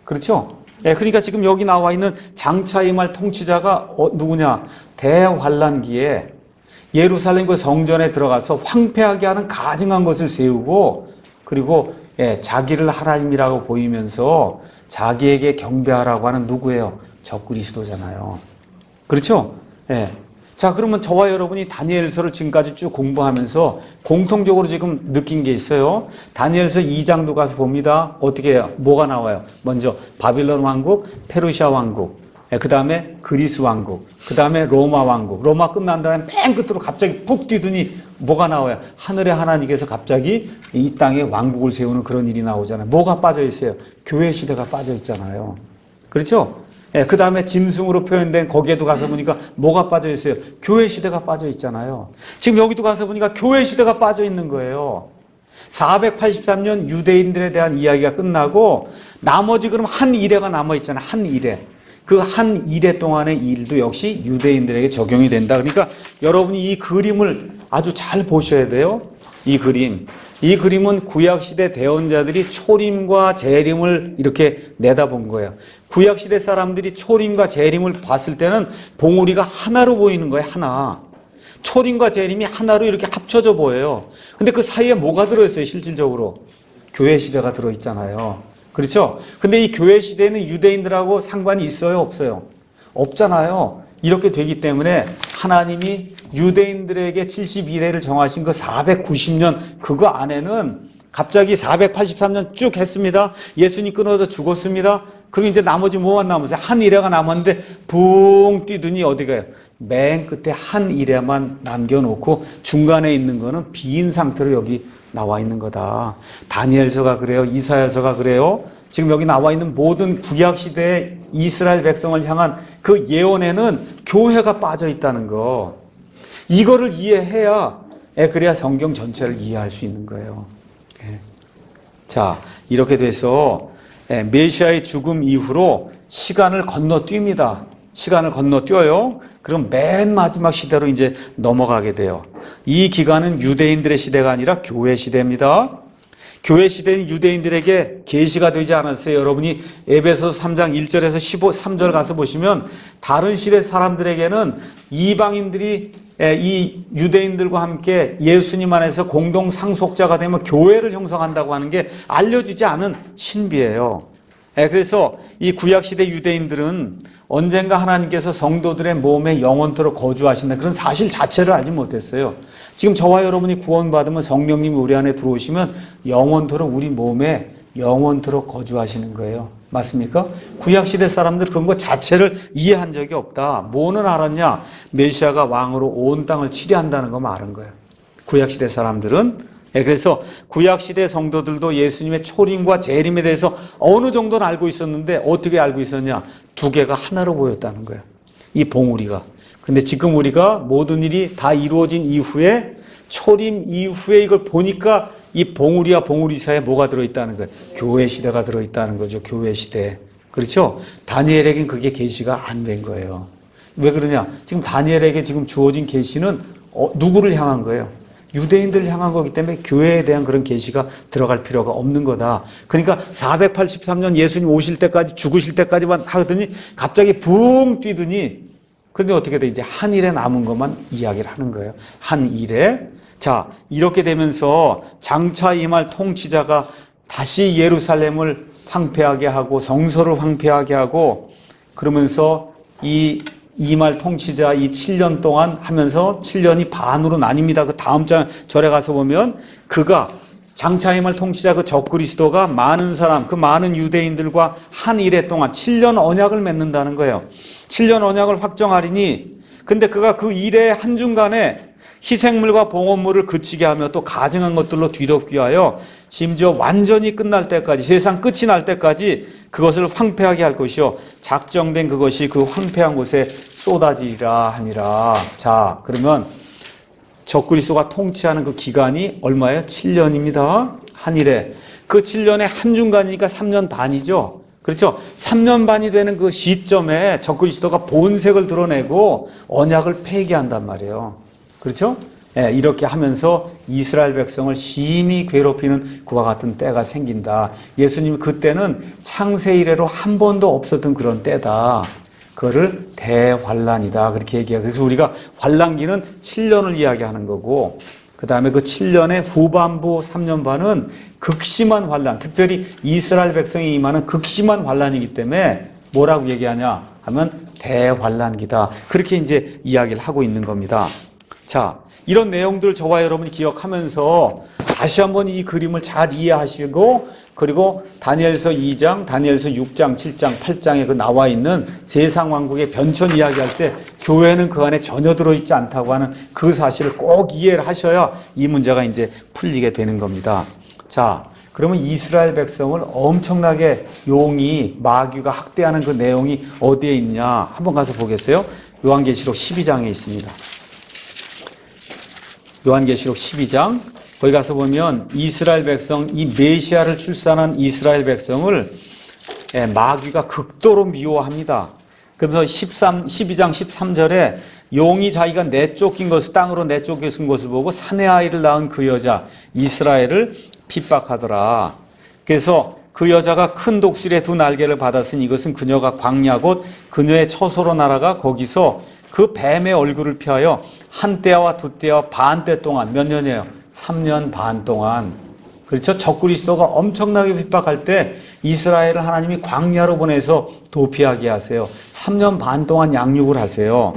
그렇죠? 예, 그러니까 지금 여기 나와 있는 장차 임할 통치자가 누구냐? 대환란기에 예루살렘 그 성전에 들어가서 황폐하게 하는 가증한 것을 세우고 그리고 자기를 하나님이라고 보이면서 자기에게 경배하라고 하는 누구예요? 적그리스도잖아요. 그렇죠? 예. 자, 그러면 저와 여러분이 다니엘서를 지금까지 쭉 공부하면서 공통적으로 지금 느낀 게 있어요. 다니엘서 2장도 가서 봅니다. 어떻게 해요? 뭐가 나와요? 먼저 바빌론 왕국, 페르시아 왕국, 그 다음에 그리스 왕국, 그 다음에 로마 왕국. 로마 끝난 다음에 맨 끝으로 갑자기 푹 뛰더니 뭐가 나와요? 하늘의 하나님께서 갑자기 이 땅에 왕국을 세우는 그런 일이 나오잖아요. 뭐가 빠져 있어요? 교회 시대가 빠져 있잖아요. 그렇죠? 예, 그 다음에 짐승으로 표현된 거기에도 가서 보니까 뭐가 빠져 있어요? 교회 시대가 빠져 있잖아요. 지금 여기도 가서 보니까 교회 시대가 빠져 있는 거예요. 483년 유대인들에 대한 이야기가 끝나고 나머지 그럼 한 이래가 남아있잖아요. 한 이래. 그 한 이래 동안의 일도 역시 유대인들에게 적용이 된다. 그러니까 여러분이 이 그림을 아주 잘 보셔야 돼요. 이 그림은 구약시대 대언자들이 초림과 재림을 이렇게 내다본 거예요. 구약시대 사람들이 초림과 재림을 봤을 때는 봉우리가 하나로 보이는 거예요. 하나. 초림과 재림이 하나로 이렇게 합쳐져 보여요. 근데 그 사이에 뭐가 들어있어요? 실질적으로. 교회 시대가 들어있잖아요. 그렇죠? 근데 이 교회 시대는 유대인들하고 상관이 있어요? 없어요? 없잖아요. 이렇게 되기 때문에 하나님이 유대인들에게 71회를 정하신 그 490년 그거 안에는 갑자기 483년 쭉 했습니다. 예수님 끊어져 죽었습니다. 그리고 이제 나머지 뭐만 남았어요? 한 이래가 남았는데 붕 뛰더니 어디 가요? 맨 끝에 한 이래만 남겨놓고 중간에 있는 거는 빈 상태로 여기 나와 있는 거다. 다니엘서가 그래요. 이사야서가 그래요. 지금 여기 나와 있는 모든 구약시대의 이스라엘 백성을 향한 그 예언에는 교회가 빠져 있다는 거. 이거를 이해해야 그래야 성경 전체를 이해할 수 있는 거예요. 자, 이렇게 돼서 메시아의 죽음 이후로 시간을 건너뜁니다. 시간을 건너뛰어요. 그럼 맨 마지막 시대로 이제 넘어가게 돼요. 이 기간은 유대인들의 시대가 아니라 교회 시대입니다. 교회 시대는 유대인들에게 계시가 되지 않았어요. 여러분이 에베소서 3장 1절에서 13절 가서 보시면 다른 시대 사람들에게는 이방인들이 이 유대인들과 함께 예수님 안에서 공동 상속자가 되면 교회를 형성한다고 하는 게 알려지지 않은 신비예요. 그래서 이 구약시대 유대인들은 언젠가 하나님께서 성도들의 몸에 영원토록 거주하신다 그런 사실 자체를 알지 못했어요. 지금 저와 여러분이 구원받으면 성령님이 우리 안에 들어오시면 영원토록 우리 몸에 영원토록 거주하시는 거예요. 맞습니까? 구약시대 사람들 그런 것 자체를 이해한 적이 없다. 뭐는 알았냐? 메시아가 왕으로 온 땅을 치리한다는 것만 아는 거예요. 구약시대 사람들은. 그래서 구약시대 성도들도 예수님의 초림과 재림에 대해서 어느 정도는 알고 있었는데 어떻게 알고 있었냐? 두 개가 하나로 보였다는 거예요. 이 봉우리가. 근데 지금 우리가 모든 일이 다 이루어진 이후에 초림 이후에 이걸 보니까 이 봉우리와 봉우리 사이에 뭐가 들어있다는 거예요? 교회 시대가 들어있다는 거죠. 교회 시대. 그렇죠? 다니엘에겐 그게 계시가 안 된 거예요. 왜 그러냐? 지금 다니엘에게 지금 주어진 계시는 누구를 향한 거예요? 유대인들을 향한 거기 때문에 교회에 대한 그런 계시가 들어갈 필요가 없는 거다. 그러니까 483년 예수님 오실 때까지 죽으실 때까지만 하더니 갑자기 붕 뛰더니 그런데 어떻게 돼? 이제 한 일에 남은 것만 이야기를 하는 거예요. 한 일에. 자, 이렇게 되면서 장차 임할 통치자가 다시 예루살렘을 황폐하게 하고 성소를 황폐하게 하고 그러면서 이 이말 통치자 이 7년 동안 하면서 7년이 반으로 나뉩니다. 그 다음 절에 가서 보면 그가 장차 이말 통치자 그 적그리스도가 많은 사람, 그 많은 유대인들과 한 일해 동안 7년 언약을 맺는다는 거예요. 7년 언약을 확정하리니, 근데 그가 그 일의 한중간에 희생물과 봉헌물을 그치게 하며 또 가증한 것들로 뒤덮기 위하여 심지어 완전히 끝날 때까지, 세상 끝이 날 때까지 그것을 황폐하게 할 것이요 작정된 그것이 그 황폐한 곳에 쏟아지리라 하니라. 자, 그러면 적그리스도가 통치하는 그 기간이 얼마예요? 7년입니다. 한 일에. 그 7년의 한중간이니까 3년 반이죠. 그렇죠? 3년 반이 되는 그 시점에 적그리스도가 본색을 드러내고 언약을 폐기한단 말이에요. 그렇죠? 예, 이렇게 하면서 이스라엘 백성을 심히 괴롭히는 그와 같은 때가 생긴다. 예수님이 그때는 창세 이래로 한 번도 없었던 그런 때다. 그거를 대환란이다. 그렇게 얘기해요. 그래서 우리가 환란기는 7년을 이야기하는 거고, 그 다음에 그 7년의 후반부 3년 반은 극심한 환란, 특별히 이스라엘 백성이 임하는 극심한 환란이기 때문에 뭐라고 얘기하냐 하면 대환란기다. 그렇게 이제 이야기를 하고 있는 겁니다. 자, 이런 내용들 저와 여러분이 기억하면서 다시 한번 이 그림을 잘 이해하시고, 그리고 다니엘서 2장, 다니엘서 6장, 7장, 8장에 그 나와 있는 세상 왕국의 변천 이야기할 때 교회는 그 안에 전혀 들어있지 않다고 하는 그 사실을 꼭 이해를 하셔야 이 문제가 이제 풀리게 되는 겁니다. 자, 그러면 이스라엘 백성을 엄청나게 용이, 마귀가 학대하는 그 내용이 어디에 있냐? 한번 가서 보겠어요? 요한계시록 12장에 있습니다. 요한계시록 12장, 거기 가서 보면 이스라엘 백성, 이 메시아를 출산한 이스라엘 백성을 마귀가 극도로 미워합니다. 그래서 12장 13절에 용이 자기가 내쫓긴 것을, 땅으로 내쫓긴 것을 보고 사내 아이를 낳은 그 여자 이스라엘을 핍박하더라. 그래서 그 여자가 큰 독수리의 두 날개를 받았으니 이것은 그녀가 광야 곧 그녀의 처소로 날아가 거기서 그 뱀의 얼굴을 피하여 한 때와 두 때와 반 때 동안, 몇 년이에요? 3년 반 동안. 그렇죠? 적그리스도가 엄청나게 핍박할 때 이스라엘을 하나님이 광야로 보내서 도피하게 하세요. 3년 반 동안 양육을 하세요.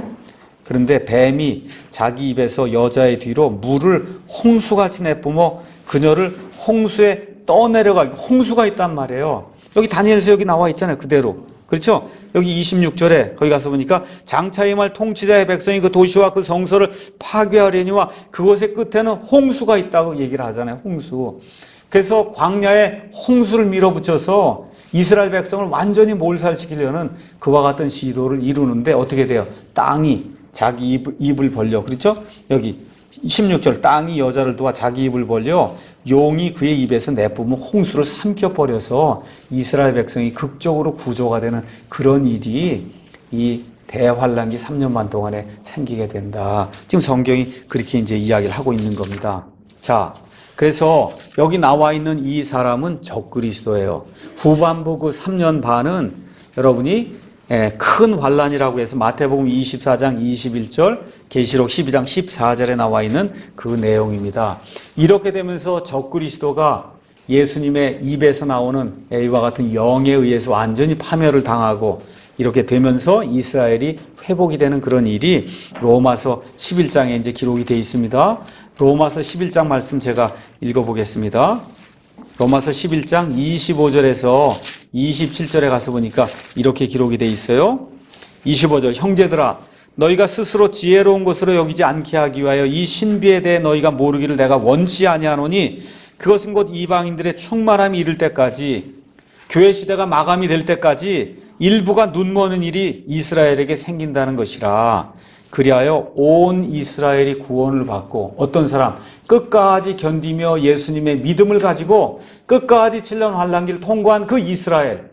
그런데 뱀이 자기 입에서 여자의 뒤로 물을 홍수같이 내뿜어 그녀를 홍수에 떠내려가게, 홍수가 있단 말이에요. 여기 다니엘서 여기 나와 있잖아요. 그대로. 그렇죠? 여기 26절에 거기 가서 보니까 장차 임할 통치자의 백성이 그 도시와 그 성소를 파괴하려니와 그곳의 끝에는 홍수가 있다고 얘기를 하잖아요. 홍수. 그래서 광야에 홍수를 밀어붙여서 이스라엘 백성을 완전히 몰살시키려는 그와 같은 시도를 이루는데 어떻게 돼요? 땅이 자기 입을 벌려. 그렇죠? 여기 16절, 땅이 여자를 도와 자기 입을 벌려 용이 그의 입에서 내뿜은 홍수를 삼켜버려서 이스라엘 백성이 극적으로 구조가 되는 그런 일이 이 대환란기 3년 반 동안에 생기게 된다. 지금 성경이 그렇게 이제 이야기를 하고 있는 겁니다. 자, 그래서 여기 나와 있는 이 사람은 적그리스도예요. 후반부 그 3년 반은 여러분이 큰 환란이라고 해서 마태복음 24장 21절, 계시록 12장 14절에 나와 있는 그 내용입니다. 이렇게 되면서 적그리스도가 예수님의 입에서 나오는 이와 같은 영에 의해서 완전히 파멸을 당하고 이렇게 되면서 이스라엘이 회복이 되는 그런 일이 로마서 11장에 이제 기록이 되어 있습니다. 로마서 11장 말씀 제가 읽어보겠습니다. 로마서 11장 25절에서 27절에 가서 보니까 이렇게 기록이 되어 있어요. 25절, 형제들아 너희가 스스로 지혜로운 것으로 여기지 않게 하기 위하여 이 신비에 대해 너희가 모르기를 내가 원치 아니하노니 그것은 곧 이방인들의 충만함이 이를 때까지, 교회 시대가 마감이 될 때까지 일부가 눈머는 일이 이스라엘에게 생긴다는 것이라. 그리하여 온 이스라엘이 구원을 받고, 어떤 사람? 끝까지 견디며 예수님의 믿음을 가지고 끝까지 7년 환란기를 통과한 그 이스라엘.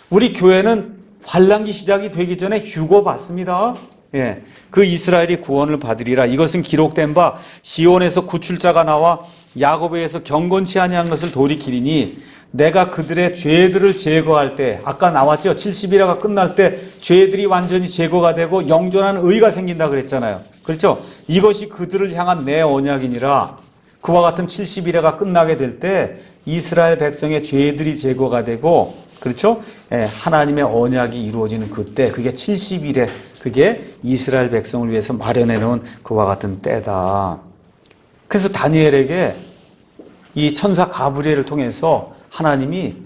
우리 교회는 환란기 시작이 되기 전에 휴거 받습니다. 예, 그 이스라엘이 구원을 받으리라. 이것은 기록된 바 시온에서 구출자가 나와 야곱에서 경건치 아니한 것을 돌이키리니 내가 그들의 죄들을 제거할 때, 아까 나왔죠? 70일화가 끝날 때 죄들이 완전히 제거가 되고 영존한 의가 생긴다 그랬잖아요. 그렇죠? 이것이 그들을 향한 내 언약이니라. 그와 같은 70일화가 끝나게 될 때 이스라엘 백성의 죄들이 제거가 되고, 그렇죠? 예, 하나님의 언약이 이루어지는 그때, 그게 70일의 그게 이스라엘 백성을 위해서 마련해 놓은 그와 같은 때다. 그래서 다니엘에게 이 천사 가브리엘을 통해서 하나님이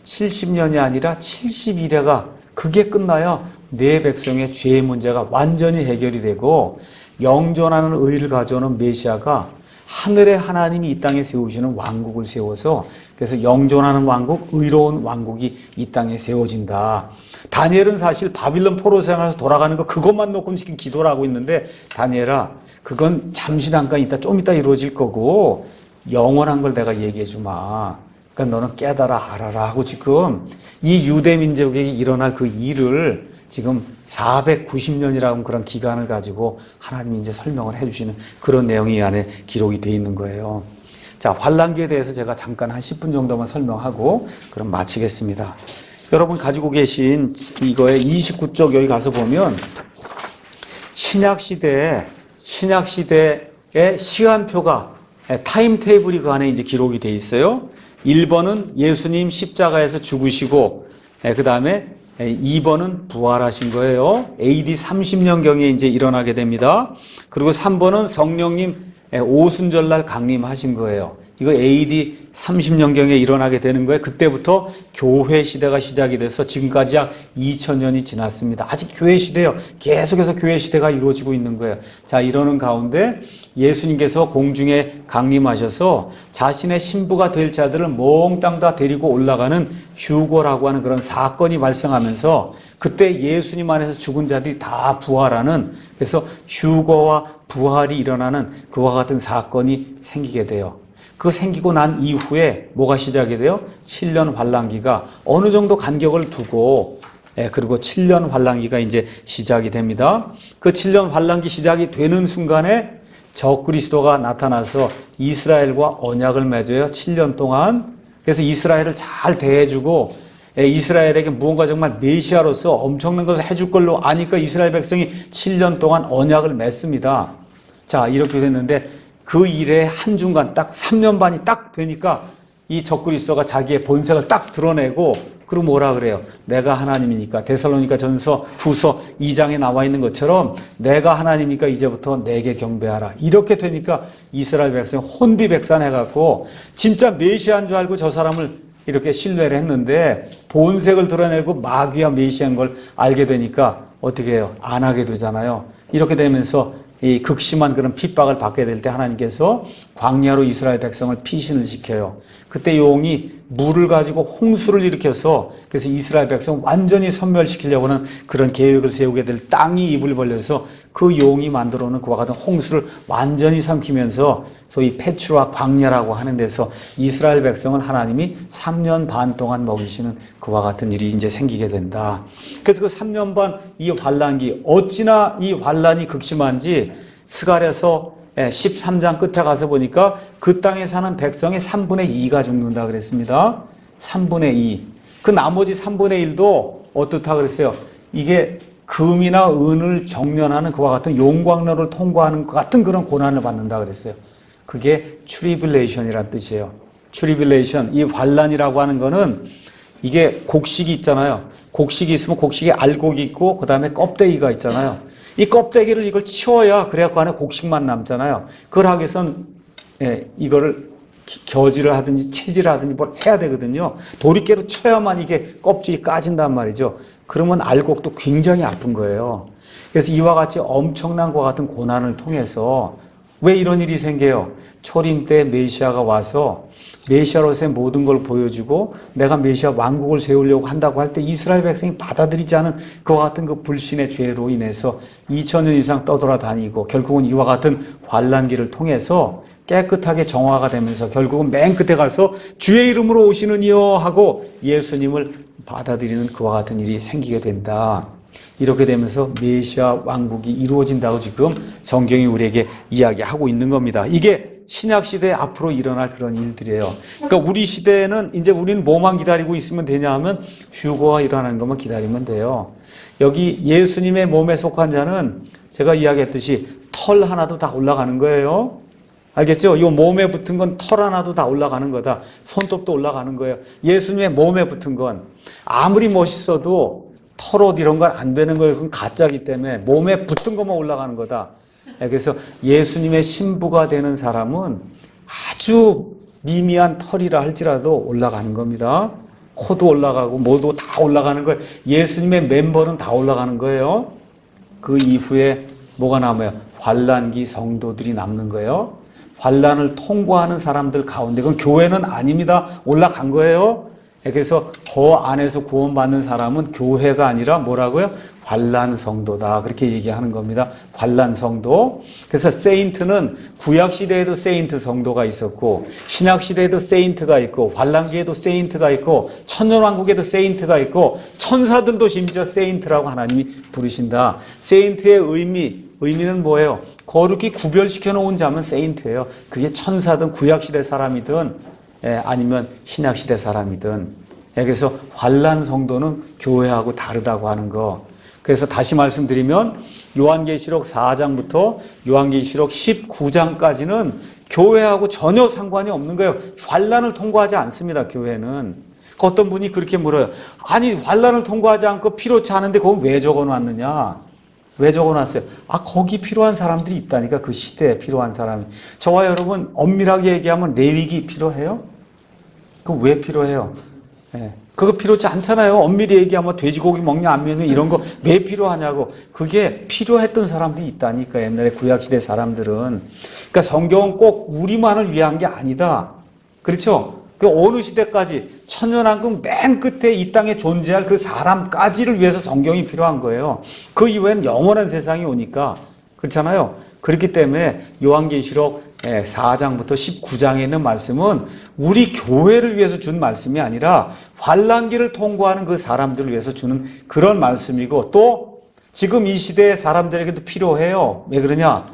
70년이 아니라 70일에가 그게 끝나야 내 백성의 죄의 문제가 완전히 해결이 되고 영존하는 의를 가져오는 메시아가 하늘의 하나님이 이 땅에 세우시는 왕국을 세워서 그래서 영존하는 왕국, 의로운 왕국이 이 땅에 세워진다. 다니엘은 사실 바빌론 포로 생활에서 돌아가는 거 그것만 놓고 지금 기도를 하고 있는데 다니엘아 그건 잠시 잠깐 있다 좀 이따 이루어질 거고 영원한 걸 내가 얘기해 주마. 그러니까 너는 깨달아 알아라 하고 지금 이 유대 민족에게 일어날 그 일을 지금 490년이라는 그런 기간을 가지고 하나님이 이제 설명을 해주시는 그런 내용이 이 안에 기록이 되어 있는 거예요. 자, 환란기에 대해서 제가 잠깐 한 10분 정도만 설명하고 그럼 마치겠습니다. 여러분 가지고 계신 이거에 29쪽 여기 가서 보면 신약시대의 시간표가 타임테이블이 그 안에 이제 기록이 되어 있어요. 1번은 예수님 십자가에서 죽으시고 그 다음에 2번은 부활하신 거예요. AD 30년경에 이제 일어나게 됩니다. 그리고 3번은 성령님 오순절날 강림하신 거예요. 이거 AD 30년경에 일어나게 되는 거예요. 그때부터 교회 시대가 시작이 돼서 지금까지 약 2000년이 지났습니다. 아직 교회 시대예요. 계속해서 교회 시대가 이루어지고 있는 거예요. 자, 이러는 가운데 예수님께서 공중에 강림하셔서 자신의 신부가 될 자들을 몽땅 다 데리고 올라가는 휴거라고 하는 그런 사건이 발생하면서 그때 예수님 안에서 죽은 자들이 다 부활하는 그래서 휴거와 부활이 일어나는 그와 같은 사건이 생기게 돼요. 그 생기고 난 이후에 뭐가 시작이 돼요? 7년 환란기가 어느 정도 간격을 두고 그리고 7년 환란기가 이제 시작이 됩니다. 그 7년 환란기 시작이 되는 순간에 적그리스도가 나타나서 이스라엘과 언약을 맺어요. 7년 동안. 그래서 이스라엘을 잘 대해주고 이스라엘에게 무언가 정말 메시아로서 엄청난 것을 해줄 걸로 아니까 이스라엘 백성이 7년 동안 언약을 맺습니다. 자, 이렇게 됐는데 그 일의 한중간 딱 3년 반이 딱 되니까 이 적그리스도가 자기의 본색을 딱 드러내고 그리고 뭐라 그래요? 내가 하나님이니까 데살로니가 전서 후서 2장에 나와 있는 것처럼 내가 하나님이니까 이제부터 내게 경배하라. 이렇게 되니까 이스라엘 백성이 혼비백산해갖고 진짜 메시아인 줄 알고 저 사람을 이렇게 신뢰를 했는데 본색을 드러내고 마귀와 메시아인 걸 알게 되니까 어떻게 해요? 안 하게 되잖아요. 이렇게 되면서 이 극심한 그런 핍박을 받게 될 때 하나님께서 광야로 이스라엘 백성을 피신을 시켜요. 그때 용이 물을 가지고 홍수를 일으켜서 그래서 이스라엘 백성 완전히 섬멸시키려고 하는 그런 계획을 세우게 될 땅이 입을 벌려서 그 용이 만들어 놓은 그와 같은 홍수를 완전히 삼키면서 소위 페추라 광야라고 하는 데서 이스라엘 백성을 하나님이 3년 반 동안 먹이시는 그와 같은 일이 이제 생기게 된다. 그래서 그 3년 반 이 환란기 어찌나 이 환란이 극심한지 스갈에서 13장 끝에 가서 보니까 그 땅에 사는 백성의 3분의 2가 죽는다 그랬습니다. 3분의 2. 그 나머지 3분의 1도 어떻다 그랬어요? 이게 금이나 은을 정련하는 그와 같은 용광로를 통과하는 것 같은 그런 고난을 받는다 그랬어요. 그게 트리빌레이션이라는 뜻이에요. 트리빌레이션, 이 환란이라고 하는 거는 이게 곡식이 있잖아요. 곡식이 있으면 곡식에 알곡이 있고 그 다음에 껍데기가 있잖아요. 이 껍데기를 이걸 치워야 그래갖고 안에 곡식만 남잖아요. 그걸 하기 위해선 이거를 겨지를 하든지 채질을 하든지 뭘 해야 되거든요. 도리깨로 쳐야만 이게 껍질이 까진단 말이죠. 그러면 알곡도 굉장히 아픈 거예요. 그래서 이와 같이 엄청난 것과 같은 고난을 통해서 왜 이런 일이 생겨요? 초림 때 메시아가 와서 메시아로서의 모든 걸 보여주고 내가 메시아 왕국을 세우려고 한다고 할 때 이스라엘 백성이 받아들이지 않은 그와 같은 그 불신의 죄로 인해서 2000년 이상 떠돌아다니고 결국은 이와 같은 환란기를 통해서 깨끗하게 정화가 되면서 결국은 맨 끝에 가서 주의 이름으로 오시는 이여 하고 예수님을 받아들이는 그와 같은 일이 생기게 된다. 이렇게 되면서 메시아 왕국이 이루어진다고 지금 성경이 우리에게 이야기하고 있는 겁니다. 이게 신약 시대에 앞으로 일어날 그런 일들이에요. 그러니까 우리 시대에는 이제 우리는 뭐만 기다리고 있으면 되냐 하면 휴거가 일어나는 것만 기다리면 돼요. 여기 예수님의 몸에 속한 자는 제가 이야기했듯이 털 하나도 다 올라가는 거예요. 알겠죠? 이 몸에 붙은 건 털 하나도 다 올라가는 거다. 손톱도 올라가는 거예요. 예수님의 몸에 붙은 건 아무리 멋있어도 털옷 이런 건 안 되는 거예요. 그건 가짜기 때문에 몸에 붙은 것만 올라가는 거다. 그래서 예수님의 신부가 되는 사람은 아주 미미한 털이라 할지라도 올라가는 겁니다. 코도 올라가고 뭐도 다 올라가는 거예요. 예수님의 멤버는 다 올라가는 거예요. 그 이후에 뭐가 남아요? 환난기 성도들이 남는 거예요. 환난을 통과하는 사람들 가운데, 그건 교회는 아닙니다. 올라간 거예요. 그래서 그 안에서 구원받는 사람은 교회가 아니라 뭐라고요? 환난 성도다. 그렇게 얘기하는 겁니다. 환난 성도. 그래서 세인트는 구약 시대에도 세인트 성도가 있었고, 신약 시대에도 세인트가 있고, 환난기에도 세인트가 있고, 천년왕국에도 세인트가 있고, 천사들도 심지어 세인트라고 하나님이 부르신다. 세인트의 의미는 뭐예요? 거룩히 구별시켜 놓은 자면 세인트예요. 그게 천사든 구약 시대 사람이든 아니면 신약 시대 사람이든. 그래서 환난 성도는 교회하고 다르다고 하는 거. 그래서 다시 말씀드리면 요한계시록 4장부터 요한계시록 19장까지는 교회하고 전혀 상관이 없는 거예요. 환난을 통과하지 않습니다. 교회는. 어떤 분이 그렇게 물어요. 아니 환난을 통과하지 않고 필요치 않은데 거기 왜 적어놨느냐? 왜 적어놨어요? 거기 필요한 사람들이 있다니까. 그 시대에 필요한 사람이. 저와 여러분 엄밀하게 얘기하면 레위기 필요해요? 그거 왜 필요해요? 그거 필요치 않잖아요. 엄밀히 얘기하면 돼지고기 먹냐 안 먹냐 이런 거 왜 필요하냐고. 그게 필요했던 사람들이 있다니까. 옛날에 구약시대 사람들은. 그러니까 성경은 꼭 우리만을 위한 게 아니다. 그렇죠? 그 어느 시대까지 천년왕국 맨 끝에 이 땅에 존재할 그 사람까지를 위해서 성경이 필요한 거예요. 그 이후에는 영원한 세상이 오니까. 그렇잖아요. 그렇기 때문에 요한계시록 4장부터 19장에 있는 말씀은 우리 교회를 위해서 준 말씀이 아니라 환난기를 통과하는 그 사람들을 위해서 주는 그런 말씀이고, 또 지금 이 시대의 사람들에게도 필요해요. 왜 그러냐?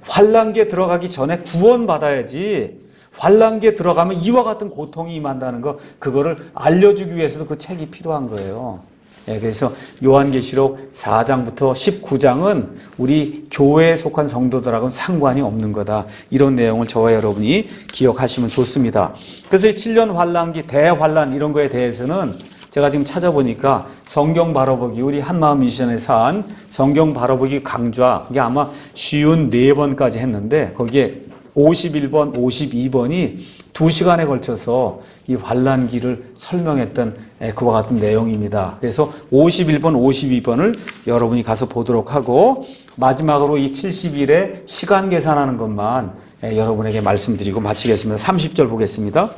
환난기에 들어가기 전에 구원받아야지. 환난기에 들어가면 이와 같은 고통이 임한다는 거, 그거를 알려주기 위해서도 그 책이 필요한 거예요. 그래서 요한계시록 4장부터 19장은 우리 교회에 속한 성도들하고는 상관이 없는 거다. 이런 내용을 저와 여러분이 기억하시면 좋습니다. 그래서 이 7년 환난기, 대환난 이런 거에 대해서는 제가 지금 찾아보니까 성경 바로보기, 우리 한마음 미션에서 한 성경 바로보기 강좌, 이게 아마 54번까지 했는데 거기에 51번, 52번이 2시간에 걸쳐서 이 환난기를 설명했던 그와 같은 내용입니다. 그래서 51번, 52번을 여러분이 가서 보도록 하고, 마지막으로 이 70일의 시간 계산하는 것만 여러분에게 말씀드리고 마치겠습니다. 30절 보겠습니다.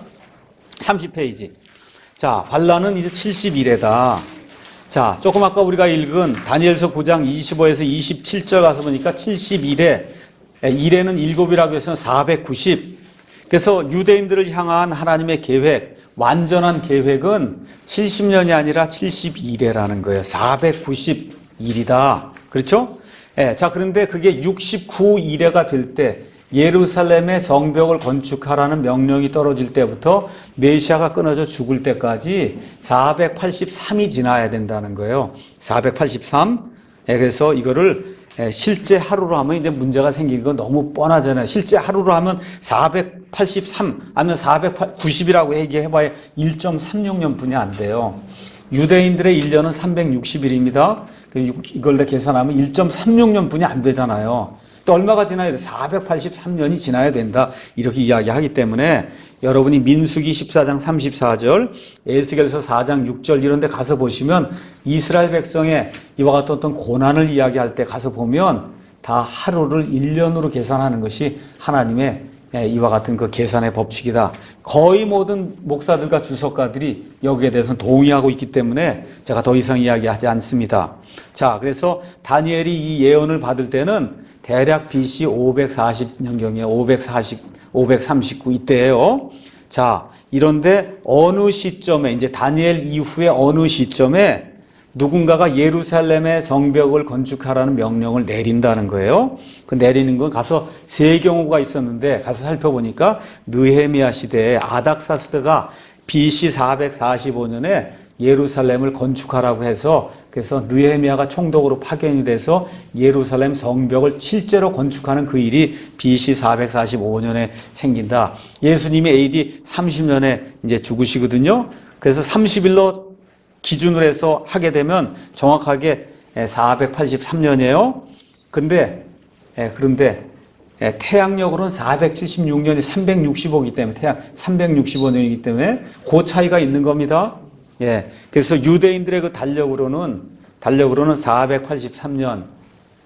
30페이지. 자, 환난은 이제 70일에다. 자, 조금 아까 우리가 읽은 다니엘서 9장 25에서 27절 가서 보니까 70일에 1에는 7이라고 해서 490. 그래서 유대인들을 향한 하나님의 계획, 완전한 계획은 70년이 아니라 72일이라는 거예요. 490일이다. 그렇죠? 자, 그런데 그게 69일에가 될 때, 예루살렘의 성벽을 건축하라는 명령이 떨어질 때부터 메시아가 끊어져 죽을 때까지 483이 지나야 된다는 거예요. 483. 그래서 이거를 실제 하루로 하면 이제 문제가 생기는 건 너무 뻔하잖아요. 실제 하루로 하면 483 아니면 490이라고 얘기해봐야 1.36년 분이 안 돼요. 유대인들의 1년은 360일입니다. 이걸 계산하면 1.36년 분이 안 되잖아요. 또 얼마가 지나야 돼? 483년이 지나야 된다. 이렇게 이야기하기 때문에 여러분이 민수기 14장 34절, 에스겔서 4장 6절 이런 데 가서 보시면 이스라엘 백성의 이와 같은 어떤 고난을 이야기할 때 가서 보면 다 하루를 1년으로 계산하는 것이 하나님의 이와 같은 그 계산의 법칙이다. 거의 모든 목사들과 주석가들이 여기에 대해서는 동의하고 있기 때문에 제가 더 이상 이야기하지 않습니다. 자, 그래서 다니엘이 이 예언을 받을 때는 대략 BC 540년경에 539 이때예요. 자, 이런데 어느 시점에, 이제 다니엘 이후에 어느 시점에 누군가가 예루살렘의 성벽을 건축하라는 명령을 내린다는 거예요. 그 내리는 건 가서 세 경우가 있었는데 가서 살펴보니까 느헤미야 시대에 아닥사스드가 BC 445년에 예루살렘을 건축하라고 해서, 그래서 느헤미야가 총독으로 파견이 돼서 예루살렘 성벽을 실제로 건축하는 그 일이 BC 445년에 생긴다. 예수님이 AD 30년에 이제 죽으시거든요. 그래서 30일로 기준으로 해서 하게 되면 정확하게 483년이에요. 그런데 태양력으로는 476년이 365이기 때문에 태양 365년이기 때문에 그 차이가 있는 겁니다. 예. 그래서 유대인들의 그 달력으로는 483년,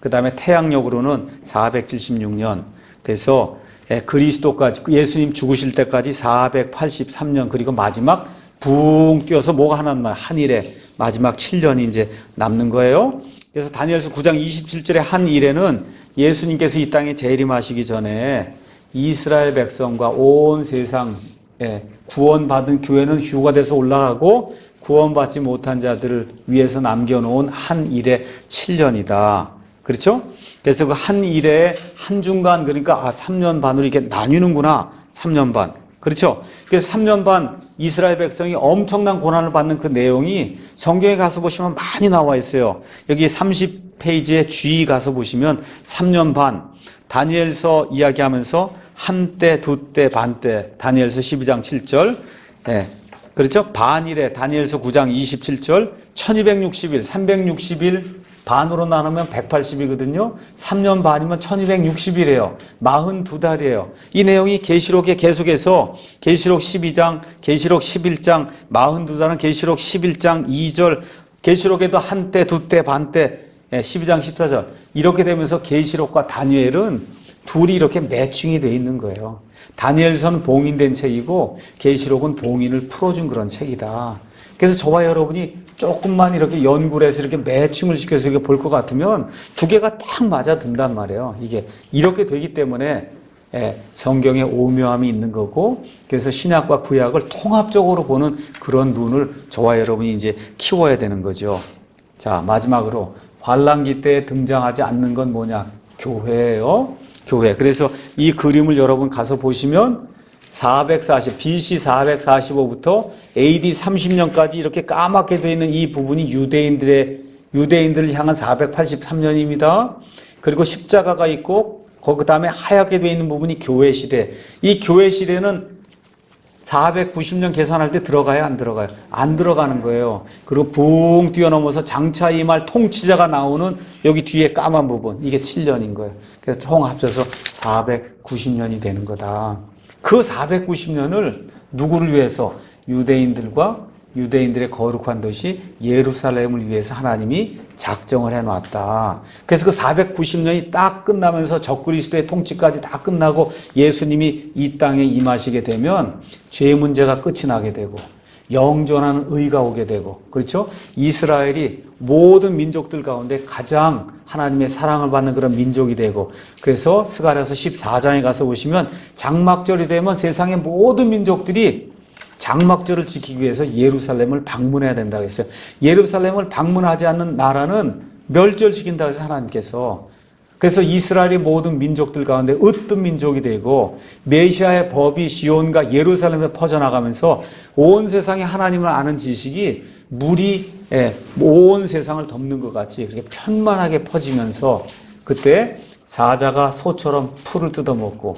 그 다음에 태양력으로는 476년. 그래서 그리스도까지 예수님 죽으실 때까지 483년, 그리고 마지막 붕 뛰어서 뭐가 하나 한 일에 마지막 7년이 이제 남는 거예요. 그래서 다니엘서 9장 27절의 한 일에는 예수님께서 이 땅에 재림하시기 전에 이스라엘 백성과 온 세상 구원받은 교회는 휴가 돼서 올라가고 구원받지 못한 자들을 위해서 남겨놓은 한 일의 7년이다. 그렇죠? 그래서 그 한 일의 한중간, 그러니까 3년 반으로 이렇게 나뉘는구나. 3년 반. 그렇죠? 그래서 3년 반 이스라엘 백성이 엄청난 고난을 받는 그 내용이 성경에 가서 보시면 많이 나와 있어요. 여기 30페이지에 G 가서 보시면 3년 반 다니엘서 이야기하면서 한때, 두때, 반때, 다니엘서 12장 7절, 그렇죠? 반일에 다니엘서 9장 27절, 1260일, 360일 반으로 나누면 180이거든요. 3년 반이면 1260일이에요. 42달이에요. 이 내용이 계시록에 계속해서 계시록 12장, 계시록 11장, 42달은 계시록 11장 2절, 계시록에도 한때, 두때, 반때, 12장 14절 이렇게 되면서 계시록과 다니엘은 둘이 이렇게 매칭이 되어 있는 거예요. 다니엘서는 봉인된 책이고 계시록은 봉인을 풀어준 그런 책이다. 그래서 저와 여러분이 조금만 이렇게 연구를 해서 이렇게 매칭을 시켜서 이렇게 볼 것 같으면 두 개가 딱 맞아 든단 말이에요. 이게 이렇게 되기 때문에 성경에 오묘함이 있는 거고, 그래서 신약과 구약을 통합적으로 보는 그런 눈을 저와 여러분이 이제 키워야 되는 거죠. 자, 마지막으로 환란기 때에 등장하지 않는 건 뭐냐? 교회예요. 교회. 그래서 이 그림을 여러분 가서 보시면 BC 445부터 AD 30년까지 이렇게 까맣게 되어 있는 이 부분이 유대인들을 향한 483년입니다. 그리고 십자가가 있고 그 다음에 하얗게 되어 있는 부분이 교회 시대. 이 교회 시대는 490년 계산할 때 들어가요? 안 들어가요? 안 들어가는 거예요. 그리고 붕 뛰어넘어서 장차 임할 통치자가 나오는 여기 뒤에 까만 부분, 이게 7년인 거예요. 그래서 총 합쳐서 490년이 되는 거다. 그 490년을 누구를 위해서? 유대인들의 거룩한 도시 예루살렘을 위해서 하나님이 작정을 해놨다. 그래서 그 490년이 딱 끝나면서 적그리스도의 통치까지 다 끝나고 예수님이 이 땅에 임하시게 되면 죄 문제가 끝이 나게 되고 영존하는 의가 오게 되고, 그렇죠? 이스라엘이 모든 민족들 가운데 가장 하나님의 사랑을 받는 그런 민족이 되고, 그래서 스가랴서 14장에 가서 보시면 장막절이 되면 세상의 모든 민족들이 장막절을 지키기 위해서 예루살렘을 방문해야 된다고 했어요. 예루살렘을 방문하지 않는 나라는 멸절시킨다고 해서 하나님께서. 그래서 이스라엘의 모든 민족들 가운데 으뜸 민족이 되고 메시아의 법이 시온과 예루살렘에 퍼져나가면서 온 세상에 하나님을 아는 지식이 물이 온 세상을 덮는 것 같이 그렇게 편만하게 퍼지면서 그때 사자가 소처럼 풀을 뜯어먹고,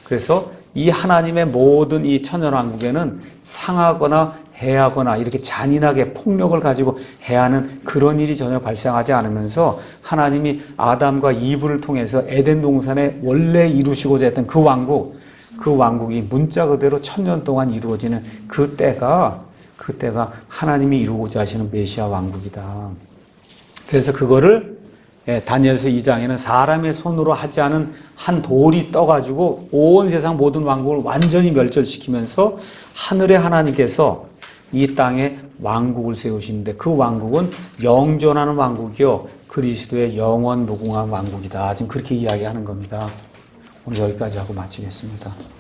그래서 이 하나님의 모든 이 천연왕국에는 상하거나 해하거나 이렇게 잔인하게 폭력을 가지고 해하는 그런 일이 전혀 발생하지 않으면서 하나님이 아담과 이브를 통해서 에덴 동산에 원래 이루시고자 했던 그 왕국이 문자 그대로 1000년 동안 이루어지는 그때가 하나님이 이루고자 하시는 메시아 왕국이다. 그래서 그거를 다니엘서 2장에는 사람의 손으로 하지 않은 한 돌이 떠가지고 온 세상 모든 왕국을 완전히 멸절시키면서 하늘의 하나님께서 이 땅에 왕국을 세우시는데 그 왕국은 영존하는 왕국이요 그리스도의 영원 무궁한 왕국이다. 지금 그렇게 이야기하는 겁니다. 오늘 여기까지 하고 마치겠습니다.